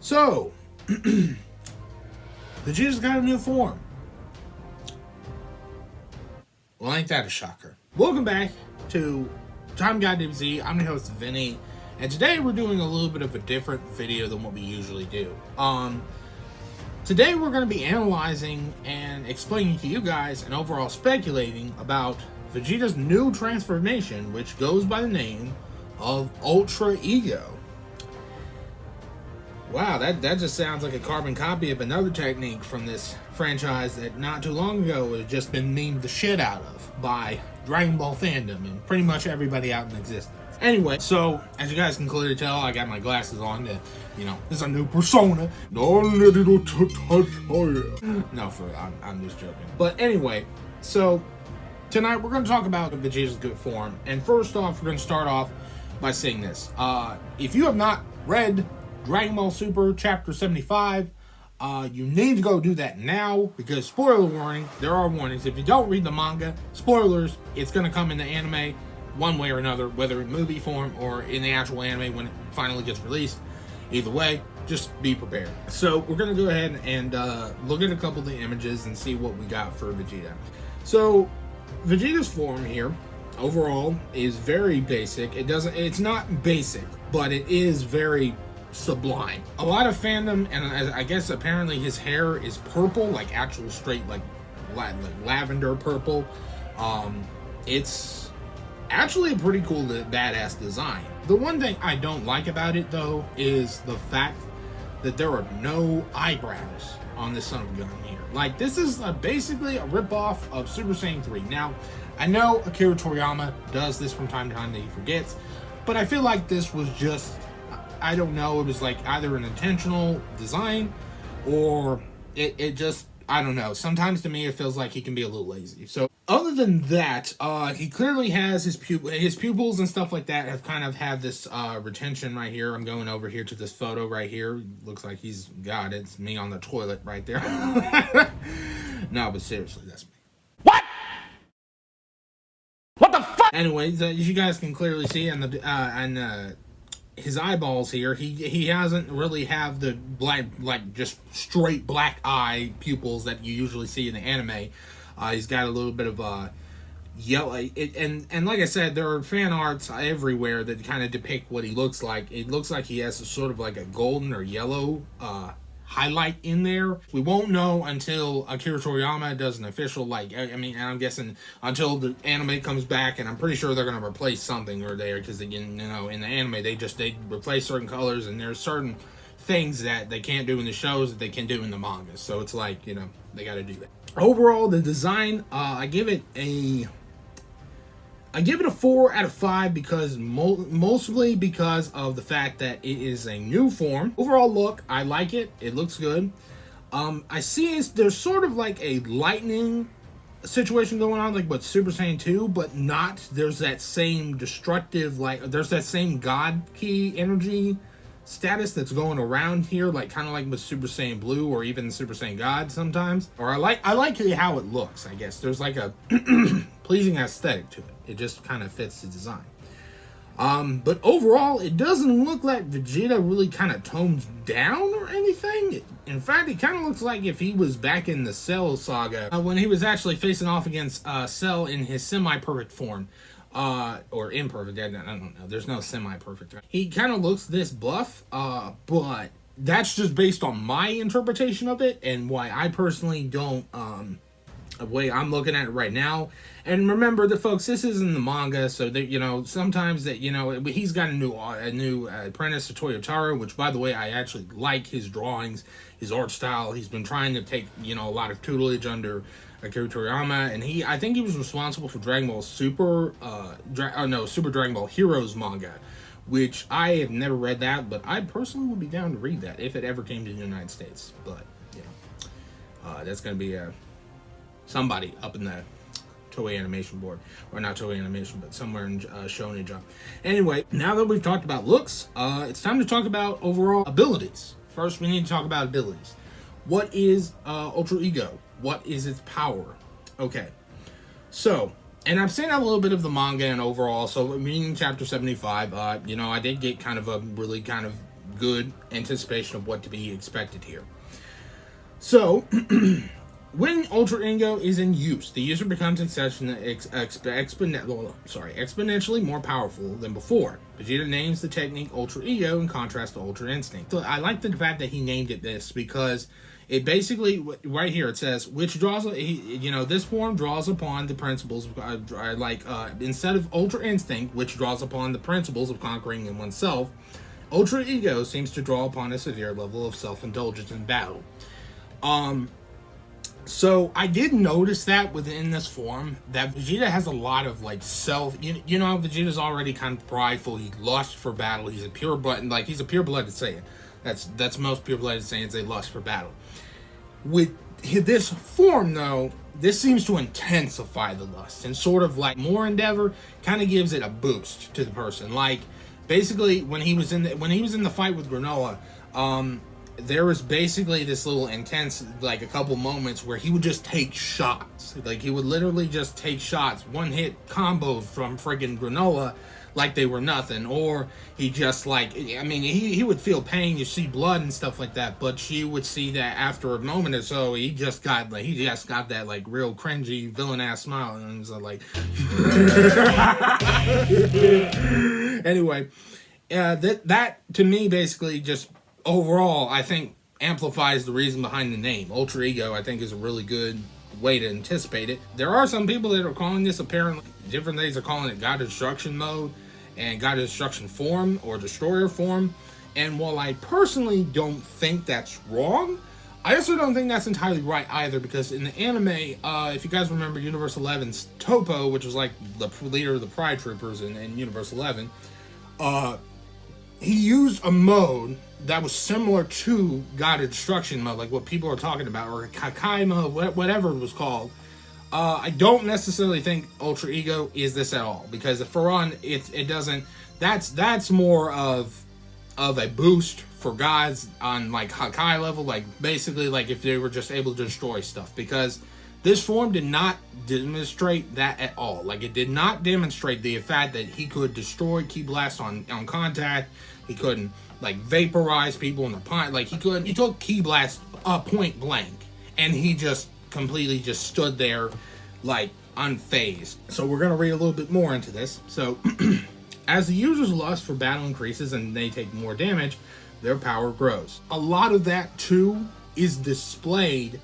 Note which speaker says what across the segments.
Speaker 1: So, Vegeta's got a new form. Well, ain't that a shocker? Welcome back to Time Guide DBZ. I'm your host, Vinny, and today we're doing a little bit of a different video than what we usually do. Today we're going to be analyzing and explaining to you guys and overall speculating about Vegeta's new transformation, which goes by the name of Ultra Ego. Wow, that just sounds like a carbon copy of another technique from this franchise that not too long ago has just been memed the shit out of by Dragon Ball fandom and pretty much everybody out in existence. Anyway, so as you guys can clearly tell, I got my glasses on to, this is a new persona. No, I'm just joking. But anyway, so tonight we're going to talk about Vegeta's good form. And first off, we're going to start off by saying this. If you have not read Dragon Ball Super Chapter 75, you need to go do that now, because spoiler warning, there are warnings. If you don't read the manga, spoilers, it's going to come in the anime one way or another, whether in movie form or in the actual anime when it finally gets released. Either way, just be prepared. So we're going to go ahead and look at a couple of the images and see what we got for Vegeta. So Vegeta's form here overall is very basic. It's not basic, but it is very sublime. A lot of fandom, and I guess apparently his hair is purple, like actual straight like lavender purple. It's actually a pretty cool badass design. The one thing I don't like about it though is the fact that there are no eyebrows on this son of a gun here. Like, this is basically a ripoff of Super Saiyan 3. Now, I know Akira Toriyama does this from time to time that he forgets, but I feel like this was just, I don't know, it was like either an intentional design or it just, I don't know. Sometimes to me it feels like he can be a little lazy. So other than that, he clearly has his pupils and stuff like that have kind of had this retention right here. I'm going over here to this photo right here. Looks like he's got it. It's me on the toilet right there. No, but seriously, that's me. What? What the fuck? Anyways, as you guys can clearly see on the his eyeballs here, he hasn't really have the black, like just straight black eye pupils that you usually see in the anime. He's got a little bit of yellow, and like I said, there are fan arts everywhere that kind of depict what he looks like. It looks like he has a sort of like a golden or yellow highlight in there. We won't know until Akira Toriyama does an official, and I'm guessing until the anime comes back, and I'm pretty sure they're going to replace something or there, because in the anime they replace certain colors, and there's certain things that they can't do in the shows that they can do in the manga. So it's like, they got to do that. Overall, the design, I give it a 4 out of 5 because mostly because of the fact that it is a new form. Overall look, I like it. It looks good. I see there's sort of like a lightning situation going on, like with Super Saiyan 2, but not. There's that same destructive, there's that same God key energy status that's going around here, like kind of like with Super Saiyan Blue or even Super Saiyan God sometimes. Or I like how it looks, I guess. There's like a pleasing aesthetic to it. It just kind of fits the design. But overall, it doesn't look like Vegeta really kind of tones down or anything. In fact, it kind of looks like if he was back in the Cell saga, when he was actually facing off against Cell in his semi-perfect form. Or imperfect, I don't know. There's no semi-perfect. He kind of looks this buff, but that's just based on my interpretation of it and why I personally don't, the way I'm looking at it right now. And remember that, folks, this is in the manga, so that, sometimes that, he's got a new apprentice, Toyotaro, which, by the way, I actually like his drawings, his art style. He's been trying to take, a lot of tutelage under Akira Toriyama, and I think he was responsible for Dragon Ball Super Dragon Ball Heroes manga, which I have never read that, but I personally would be down to read that if it ever came to the United States. But that's going to be somebody up in the Toei Animation board, or not Toei Animation, but somewhere in Shonen Jump. Anyway, now that we've talked about looks, it's time to talk about overall abilities. First, we need to talk about abilities. What is Ultra Ego? What is its power? Okay, so, and I've seen a little bit of the manga and overall, so reading chapter 75, I did get kind of a really kind of good anticipation of what to be expected here. So, when Ultra Ego is in use, the user becomes exponentially more powerful than before. Vegeta names the technique Ultra Ego in contrast to Ultra Instinct. So I like the fact that he named it this, because it basically, right here, it says, which draws, this form draws upon the principles of, instead of Ultra Instinct, which draws upon the principles of conquering in oneself, Ultra Ego seems to draw upon a severe level of self-indulgence in battle. So I did notice that within this form, that Vegeta has a lot of like Vegeta's already kind of prideful. He lusts for battle. He's a pure-blooded Saiyan. That's most pure-blooded Saiyans. They lust for battle. With this form, though, this seems to intensify the lust, and sort of like more endeavor kind of gives it a boost to the person. Like basically when he was in the fight with Granola, there was basically this little intense, like a couple moments where he would just take shots. Like he would literally just take shots, one hit combos from friggin' Granola like they were nothing. Or he just he would feel pain, you see blood and stuff like that, but she would see that after a moment or so, he just got that like real cringy villain ass smile, and he's like anyway, that to me basically just overall, I think, amplifies the reason behind the name. Ultra Ego, I think, is a really good way to anticipate it. There are some people that are calling this, apparently, different things are calling it God Destruction Mode and God Destruction Form or Destroyer Form. And while I personally don't think that's wrong, I also don't think that's entirely right either, because in the anime, if you guys remember Universe 11's Topo, which was like the leader of the Pride Troopers in Universe 11, he used a mode that was similar to God of Destruction mode, like what people are talking about, or Kakai mode, whatever it was called. I don't necessarily think Ultra Ego is this at all, because for one, it doesn't. That's more of a boost for gods on like Kakai level, like basically like if they were just able to destroy stuff, because this form did not demonstrate that at all. Like it did not demonstrate the fact that he could destroy Ki Blast on contact. He couldn't like vaporize people in the pond. Like he took Ki Blast point blank, and he just completely just stood there like unfazed. So we're gonna read a little bit more into this. So as the user's lust for battle increases and they take more damage, their power grows. A lot of that too is displayed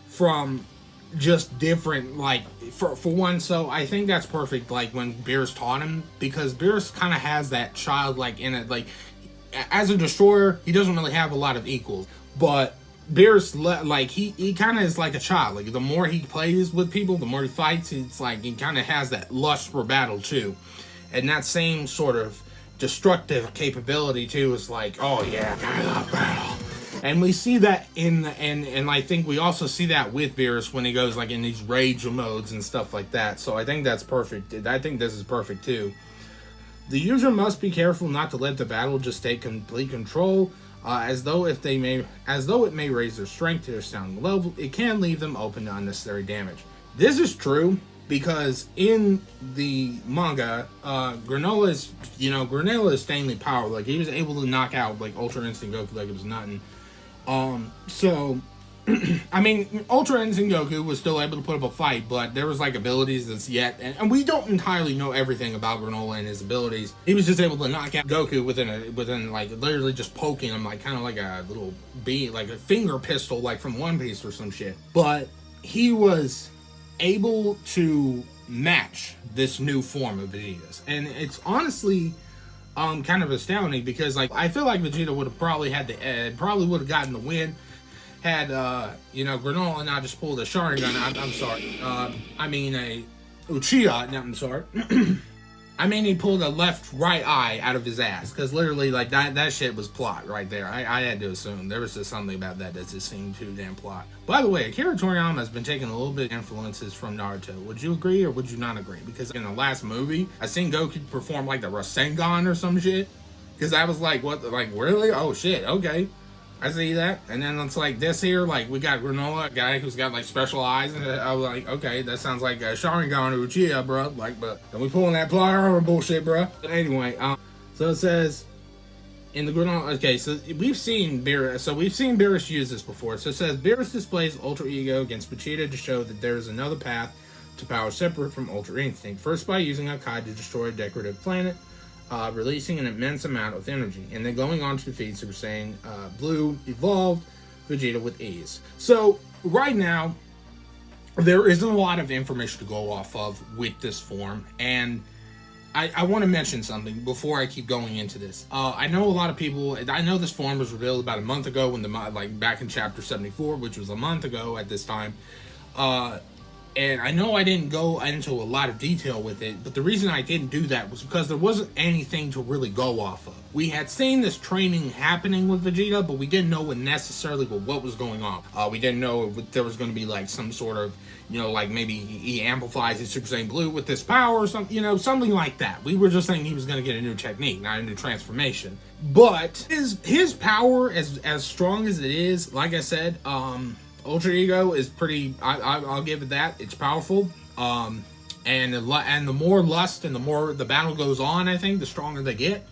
Speaker 1: from just different, like for one, so I think that's perfect, like when Beerus taught him, because Beerus kind of has that childlike in it. Like as a destroyer, he doesn't really have a lot of equals, but Beerus, like he kind of is like a child. Like the more he plays with people, the more he fights, it's like he kind of has that lust for battle too, and that same sort of destructive capability too is like, oh yeah, I love battle. And we see that and I think we also see that with Beerus when he goes like in these rage modes and stuff like that. So I think that's perfect. I think this is perfect too. The user must be careful not to let the battle just take complete control, as though it may raise their strength to their sound level, it can leave them open to unnecessary damage. This is true because in the manga, Granola is insanely powerful. Like he was able to knock out like Ultra Instinct Goku like it was nothing. So I mean, Ultra Instinct Goku was still able to put up a fight, but there was like abilities that's yet, and we don't entirely know everything about Granola and his abilities. He was just able to knock out Goku within like literally just poking him, like kind of like a little beam, like a finger pistol, like from One Piece or some shit. But he was able to match this new form of Vegeta's, and it's honestly kind of astounding, because like I feel like Vegeta would have probably would have gotten the win had Granola not just pulled a Sharingan. I'm sorry. I mean a Uchiha. No, I'm sorry. I mean he pulled a right eye out of his ass, because literally like that shit was plot right there. I had to assume there was just something about that just seemed too damn plot. By the way, Akira Toriyama has been taking a little bit of influences from Naruto. Would you agree or would you not agree? Because in the last movie, I seen Goku perform like the Rasengan or some shit. Because I was like, what? Like really? Oh shit. Okay. I see that. And then it's like this here, like we got Granola, a guy who's got like special eyes, and I was like, okay, that sounds like a Sharingan or Uchiha, bro. Like, but don't we pulling that plot armor bullshit, bro? But anyway, so it says, In the Granola, okay, so we've seen Beerus use this before. So it says Beerus displays Ultra Ego against Vegeta to show that there is another path to power separate from Ultra Instinct. First by using a Kai to destroy a decorative planet, releasing an immense amount of energy, and then going on to defeat Super Saiyan Blue evolved Vegeta with ease. So right now, there isn't a lot of information to go off of with this form, and I want to mention something before I keep going into this. I know a lot of people. I know this form was revealed about a month ago, when back in chapter 74, which was a month ago at this time. And I know I didn't go into a lot of detail with it, but the reason I didn't do that was because there wasn't anything to really go off of. We had seen this training happening with Vegeta, but we didn't know what was going on. We didn't know if there was going to be like some sort of, like maybe he amplifies his Super Saiyan Blue with this power or something, something like that. We were just saying he was going to get a new technique, not a new transformation. But his power, as strong as it is, like I said, Ultra Ego is pretty. I'll give it that. It's powerful. And the more lust and the more the battle goes on, I think the stronger they get.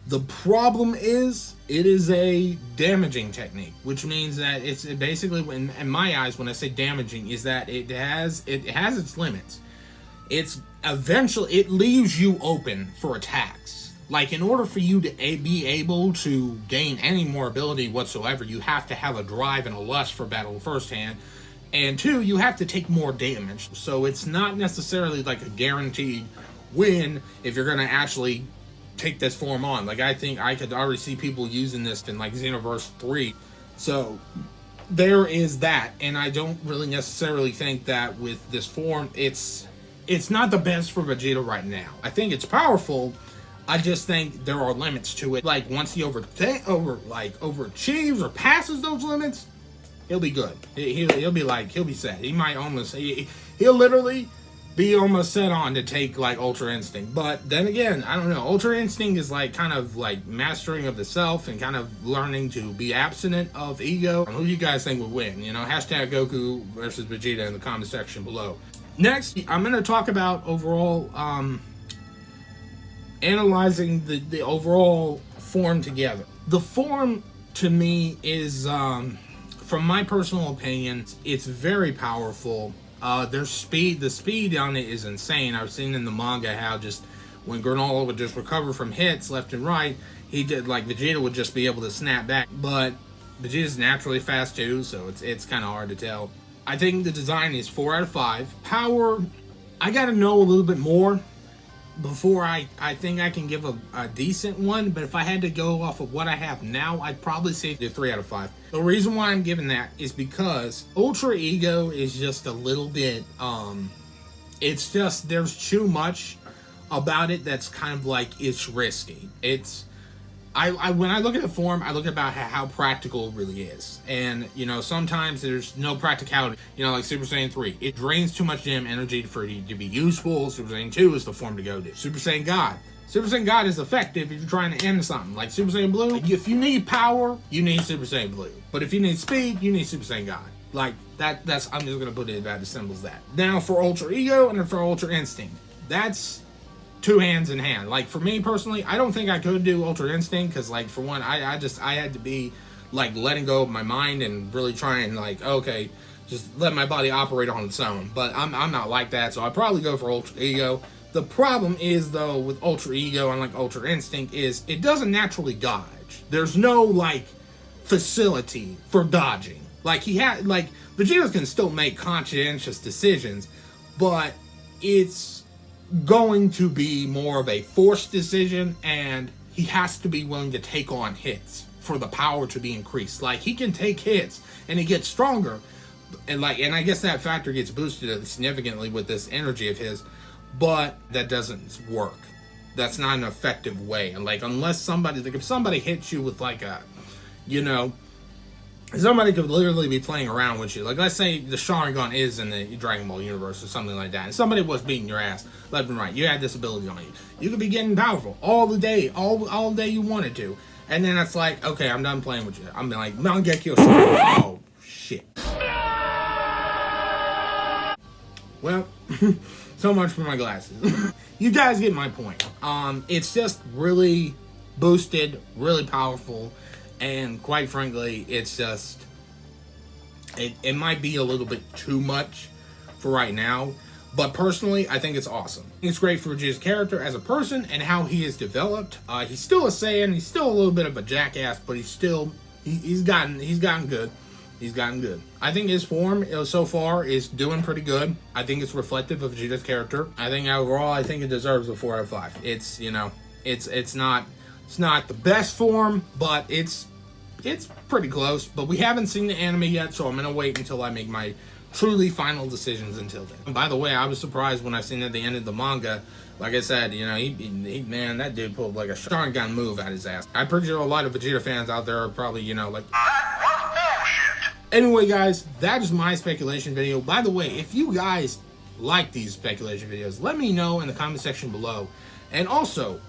Speaker 1: The problem is it is a damaging technique, which means that it's basically, in my eyes, when I say damaging, is that it has its limits. It leaves you open for attacks. Like, in order for you to be able to gain any more ability whatsoever, you have to have a drive and a lust for battle firsthand. And two, you have to take more damage. So it's not necessarily like a guaranteed win if you're going to actually take this form on. Like, I think I could already see people using this in like Xenoverse 3. So there is that. And I don't really necessarily think that with this form, it's not the best for Vegeta right now. I think it's powerful. I just think there are limits to it. Like, once he overachieves or passes those limits, he'll be good. He'll be set. He'll literally be almost set on to take like Ultra Instinct. But then again, I don't know. Ultra Instinct is like kind of like mastering of the self and kind of learning to be abstinent of ego. Who do you guys think would win? Hashtag Goku versus Vegeta in the comment section below. Next, I'm going to talk about overall, analyzing the overall form together. The form, to me, is, from my personal opinion, it's very powerful. The speed on it is insane. I've seen in the manga how just when Granola would just recover from hits left and right, Vegeta would just be able to snap back. But Vegeta's naturally fast too, so it's kind of hard to tell. I think the design is 4 out of 5. Power, I gotta know a little bit more before I think I can give a decent one, but if I had to go off of what I have now, I'd probably say 3 out of 5. The reason why I'm giving that is because Ultra Ego is just a little bit, it's just, there's too much about it that's kind of like, it's risky. When I look at the form, I look about how practical it really is. And, sometimes there's no practicality. Like Super Saiyan 3. It drains too much damn energy for it to be useful. Super Saiyan 2 is the form to go to. Super Saiyan God. Super Saiyan God is effective if you're trying to end something. Like Super Saiyan Blue, if you need power, you need Super Saiyan Blue. But if you need speed, you need Super Saiyan God. Like, I'm just going to put it about as simple as that. Now, for Ultra Ego and for Ultra Instinct. That's two hands in hand. Like, for me personally, I don't think I could do Ultra Instinct because, like, for one, I had to be like letting go of my mind and really trying, like, okay, just let my body operate on its own. But I'm not like that, so I'd probably go for Ultra Ego. The problem is, though, with Ultra Ego and like Ultra Instinct is it doesn't naturally dodge. There's no like facility for dodging. Like, Vegeta can still make conscientious decisions, but it's going to be more of a forced decision, and he has to be willing to take on hits for the power to be increased. Like, he can take hits and he gets stronger, and I guess that factor gets boosted significantly with this energy of his, but that doesn't work. That's not an effective way. And like, unless if somebody hits you with like a, somebody could literally be playing around with you. Like, let's say the Sharingan is in the Dragon Ball universe or something like that, and somebody was beating your ass left and right. You had this ability on you. You could be getting powerful all the day, all day you wanted to. And then it's like, okay, I'm done playing with you. I'm like, Mangekyo Sharingan. Oh, shit. Well, so much for my glasses. You guys get my point. It's just really boosted, really powerful, and quite frankly, it's just, it might be a little bit too much for right now. But personally, I think it's awesome. It's great for Vegeta's character as a person and how he is developed. He's still a Saiyan. He's still a little bit of a jackass, but he's gotten good. He's gotten good. I think his form so far is doing pretty good. I think it's reflective of Vegeta's character. I think overall, I think it deserves a 4 out of 5. It's, you know, it's not the best form, but it's pretty close. But we haven't seen the anime yet, so I'm gonna wait until I make my truly final decisions until then. And by the way, I was surprised when I seen at the end of the manga, like I said, you know, he man, that dude pulled like a Sharingan move at his ass. I'm pretty sure a lot of Vegeta fans out there are probably, you know, like, anyway, guys, that is my speculation video. By the way, if you guys like these speculation videos, let me know in the comment section below. And also,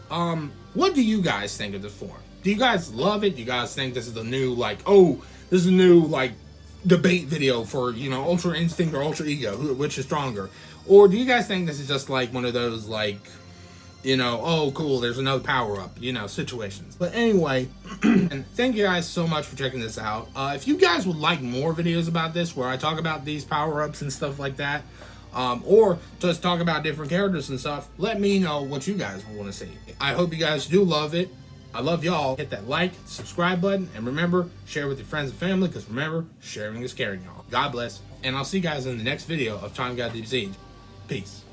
Speaker 1: what do you guys think of this form? Do you guys love it? Do you guys think this is the new, like, oh, this is a new, like, debate video for, you know, Ultra Instinct or Ultra Ego, which is stronger? Or do you guys think this is just like one of those, like, you know, oh cool, there's another power-up, you know, situations? But anyway, and thank you guys so much for checking this out. If you guys would like more videos about this where I talk about these power-ups and stuff like that, or just talk about different characters and stuff, let me know what you guys want to see. I hope you guys do love it. I love y'all. Hit that like, subscribe button, and remember, share with your friends and family, because remember, sharing is caring, y'all. God bless, and I'll see you guys in the next video of Time God Deep Siege. Peace.